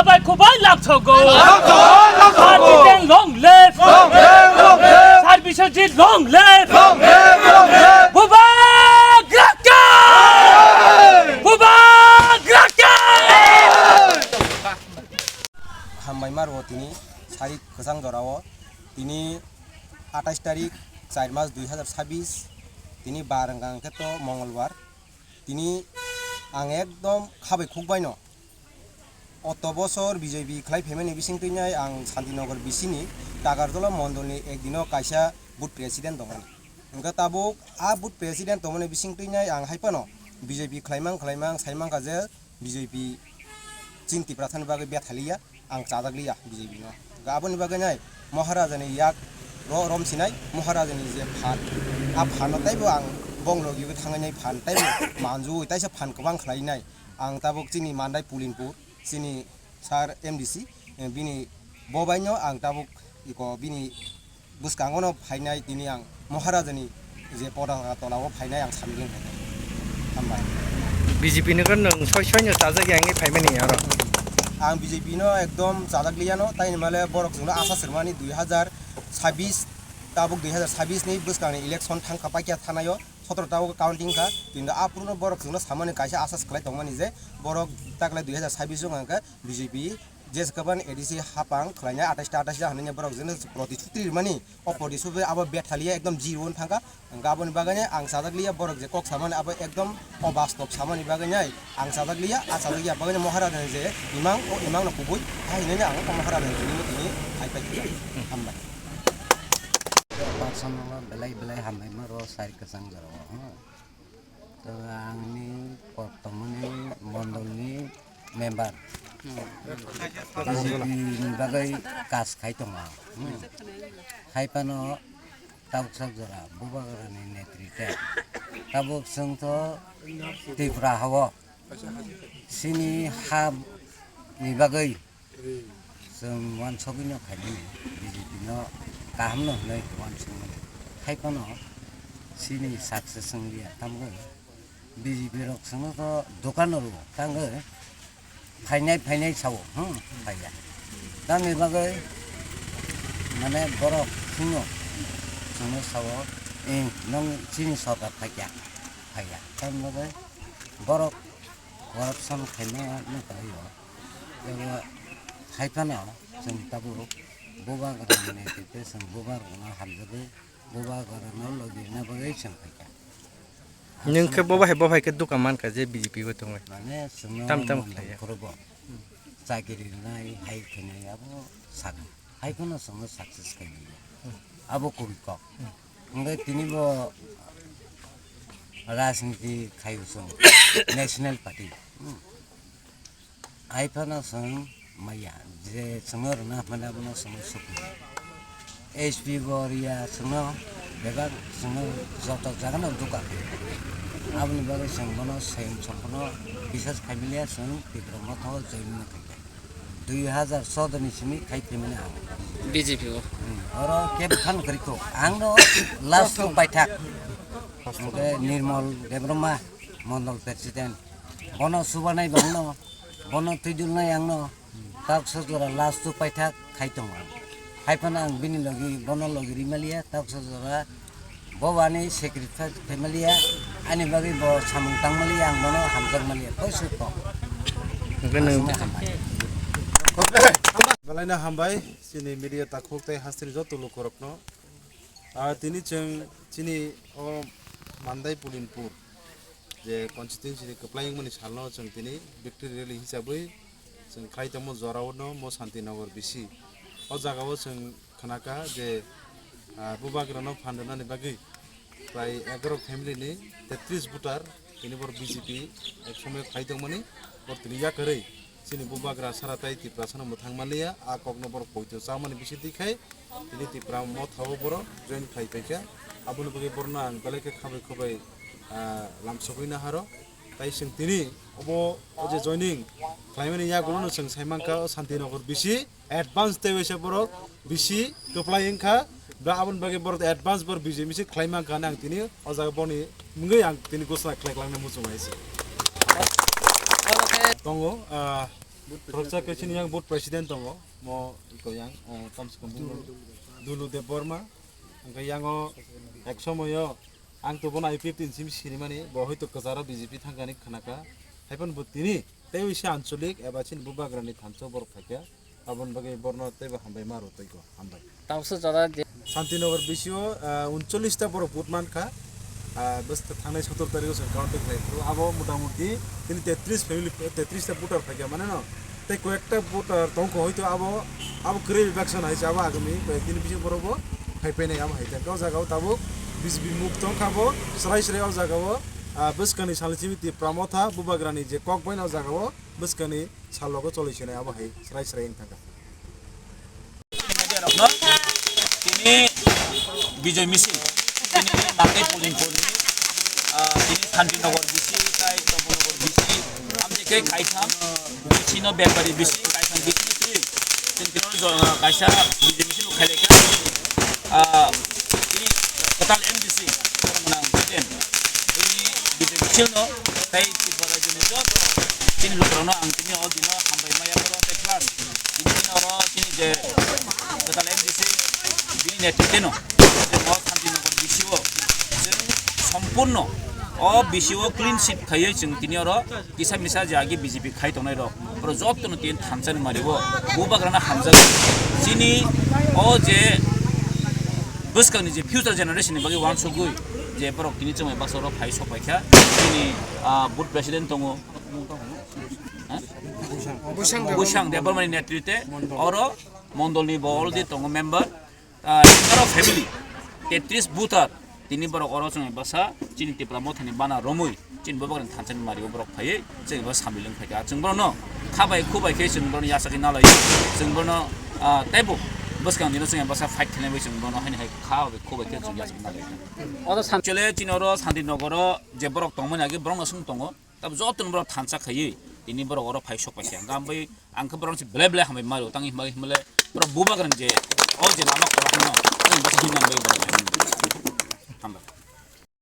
Sabai Kubai Laptogo. Long live. Sarbishajit long live. Buba Graka. Buba Graka. হামবাই মারব তিনি সারি গোসাং জরাও তিনি 28 তারিখ 4 মাস 2026 তিনি বারাঙ্গাং ক্ষেত্র মঙ্গলবার তিনি आं एकदम खाबाय खुगबायनो अत बसर बिजेपि खालाय फेमेनि बिसिं तैनाय आं शान्तिनगर बिसिनि टागारतला मण्डलनि एकदिनो कायसा बुथ प्रेसिडेन्ट दंमोन ओंका ताबुक आ बुथ प्रेसिडेन्ट दंमोन बिसिं तैनाय आं हायपानो बिजेपि खालायमां सायमां काजे बिजेपि चिन्ति प्राथानि बागै बेथालिया आं चादागलिया बिजेपि नो गाबोनि बागै नाय महाराजानि याक रमसिनाय महाराजानि जे फान आ फानतायबो आं बंगलगिबो थांनाय फान तायबो मानजु तायसा फान गोबां खालायनाय आं ताबुक चिनि मान्दाय पुलिनपुर चिनि सार एमडीसी बिनि बबायनो आं ताबुक इको बिनि बुसकांगनो फायनाय दिनि आं महाराजानि जे पदांगा तलाव फायनाय आं सानगोन हामबाय बीजेपी नो नों सयनो ताजागि आंनि फायमानि आरो आं बीजेपी नो एकदम जादागलियानो तायनि माले बरकजोंनो आसा शर्मानि 2026 ताबुक 2026 नि बुसकांनि इलेक्शन थांखा पाइया थानायो 17 ताव काउंटिंग का किन्तु आपुरनो बरकजोंनो सामान्य कायसा आसा खालाय दंमानि जे बरक तागलाय 2026 जों आंका बीजेपी जेसकबान एडीसी हापां खलायनाय 28 जाहाननि बरकजोंनो प्रतिश्रुति मानि अपोजिसुबे आबो बेथालिया एकदम जीवन थांगा गाबोन बागाने आं सादागलिया बरक जे कक सामान्य आबो एकदम अबास्तब सामान्य बागाने आं सादागलिया आसादागलिया बागाने महाराजा जे इमां न कुबुय हायने आं महाराजा नि हायपाय हामबाय पार्सनल बेलाय हामबाय मारो सारि गोसां जराव तो आंनि बर्तमाननि मण्डलनि मेम्बार बीजेपि बागै कास खायतमा हायपानो ताबुक जरा बुबागरानि नेतृत्व ताबुक जोंथ त्रिपुरा हाव सिनि हानि बागै जों वान सबिनो खायनि बीजेपि नो गाहामनो होनाय वान सबिनो हायपानो सिनि साक्सेस संलिया तामगो बीजेपि रक संथ दखानरो तांगो फायनाय सावो फाया दानि बागै माने बरफ सिङो जोंनो सावो नों चिनि सरकार फाया दानि बागै बरफ करपसन खायनाय नुखायो हायफानो जों दाबो बुबागरानि नेतृत्व जों बुबागरानो हाबजोबो बुबागरानो लगिरना बागै जों फाया नोंखौ बबाहाय दुका मानका जे बीजेपी को दङ माने ताम खालाया खरबो जागिरिनाय हाय खनायाबो सागोन हायखौनो जोङो साक्सेस खायनो आबो कबिक ओमफ्राय तिनिबो राजनीति खायो जों नेशनल पार्टी हायफानो जों माया जे जोङो रना मानाबो जोङो सुखु एसपी गरिया जोङो बेबा जोङो जत जागोन दुका आबनि बागै जों बनो सेम सम्पनो बिसास खायमिलिया जों तिब्रमथ जयन खाय 2014 नि सिमि खायफेमने आं बीजेपी को और केब खान करिको आंनो लास्ट बायथा निर्मल देब्रमा मण्डल प्रेसिडेन्ट बनो सुबानाय बनो बनो तिदुलनाय आंनो ताक सजरा लास्ट बायथा खायतङ हायफाना आं बिनि लगी बनो लगी रिमालिया ताक सजरा बवानी सेक्रेटारि फेमिलिया आनि बागै ब सामं तांमालिया आं बनो हामजों मालिया फैसुको बलायना हामबाय चिनि मीडिया ताखुकताय हास्त्रि जत लुखरकनो तिनि जों चिनि ओ मान्दाय पुलिनपुर जे कन्स्टिट्युएन्सि कप्लायमनि सालनो जों तिनि विक्टरि रेली हिसाबै जों खायतमो जरावनो मो शान्तिनगर बिसि ओ जागाव जों खनाका जे बुबागरानो फान्डनानि बागै प्राय 11 फेमिलिनि 33 भोटार तिनि बर बीजेपी एक समय खायदोंमोनि बर तिनि याकरै चिनि बुबागरा साराताय तिप्रासनो मोथांमालिया आ कग्नो बर पयतो चामनि बिसि दिखाय तिनि तिप्रा मथाव बर जइन खायफैका आबुनि बागै बरना आं गलेके खाबै खबै लामसबैना हारो ताइ जों तिनि अबो जे जयनिं क्लाइमेट या गुनो जों सायमांका शान्तिनगर बिसि एडभान्स तेवेसे बर बिसि कप्लायंखा दा आबुन बागै बर एडभान्स बर बीजेपी से क्लाइमांका आं तिनि अजाग बनि मुंगै आं तिनि घोषणा खालायलांनो मुजुमायसि दङ Proksa ke sini yang board president tongo mo iko yang kamse kam dulu de Burma angka yang ek somoyo ang to bona I-15 sim sini mani bo hoyto kazara BJP thangani khanaka haipon butini tei isi ancholik ebasin bubagrani thancho borok thakya abon bagai borno teba hambai maro toiko hambai Shantinagar বিসিও 39টা বড় বুটমান খা বস থানায় 17 তারিখ counting life আবো মোটামুটি তিনি 33 family 33টা বুটার থাকে মানে না তাই কয়েকটা বুটার তঙ্ক হয়তো আবো ক্রে ইলেকশন হইছে আবো আগামী কয়েকদিন বিসি বড়বো ফাইপাইনে আম হাইতা গাও জায়গাও তাবো বিজবি মুক্ত খাবো সরাই সরাই আও জায়গাও বসকানি সালচিমিতি প্রমথা বুবাগ্রানি যে কক বইনাও জায়গাও বসকানি সালগো চলিছে না আবো হাই সরাই সরাই থাকা তিনি বিজয় মিছিল তিনি নামে পুলিং করি তিনি শান্তিনগর বিসি তাই নবনগর বিসি আমদিকে কাইসাম বিচিনো বেপারি বিসি কাইসাম বিসি তিনি কাইসা বিজয় মিছিল খাইলেকা তিনি total MDC menang presiden ini বিজয় মিছিল no তাই তিবরা জন্য যত তিনি লোকরনো আংতিনি অদিনো হামবাই মায়া বড় দেখলাম তিনি নর তিনি যে total MDC bini netiteno mo Shantinagar বিসিও जों সম্পূর্ণ অ বিসিও ক্লিন শিট খাইয়ে जों তিনির কিসা মিসা জাগি বিজেপি খাই তনাই র প্র যতন তিন থানসান মারিব বুবাগ্রানা হামজা চিনি অ যে বসকানি যে ফিউচার জেনারেশন বাকি ওয়ান সগুই যে পরক তিনি जों বাসর ফাই সপাইখা তিনি বুট প্রেসিডেন্ট দङ বুসাং দেবরমানি নেতৃত্বে অর মন্ডলনি বলদি দङ মেম্বার ফ্যামিলি 33 বুথার তিনি বড় অরচন বাসা চিনি টিপ্রা মথানি বানা রমুই চিন ববগন থানছেন মারিও বড় ফাইয়ে जों बा सामिलং फाइका जों बरन खाबाय खुबायखे जों बरन यासाखै नालाय जों बरन ताइबो बसकां दिनो जों बासा फाइट खालामबाय जों बरन हानि हाय खाबाय खुबायखे जों यासाखै नालाय अदा सानचले चिनर शान्तिनगर जे बरक दंमोन आगे बरन असुं दङ तब जतन बरक थानसा खायै তিনি বড় অর ফাই সপাইছে গামবাই আংকে বরন ব্লে ব্লে হামে মারো তাঙ্গি মাগি মলে বড় বুবাগ্রান যে অ যে লামা করা ন जों बस हिनांबाय बरन हामबाय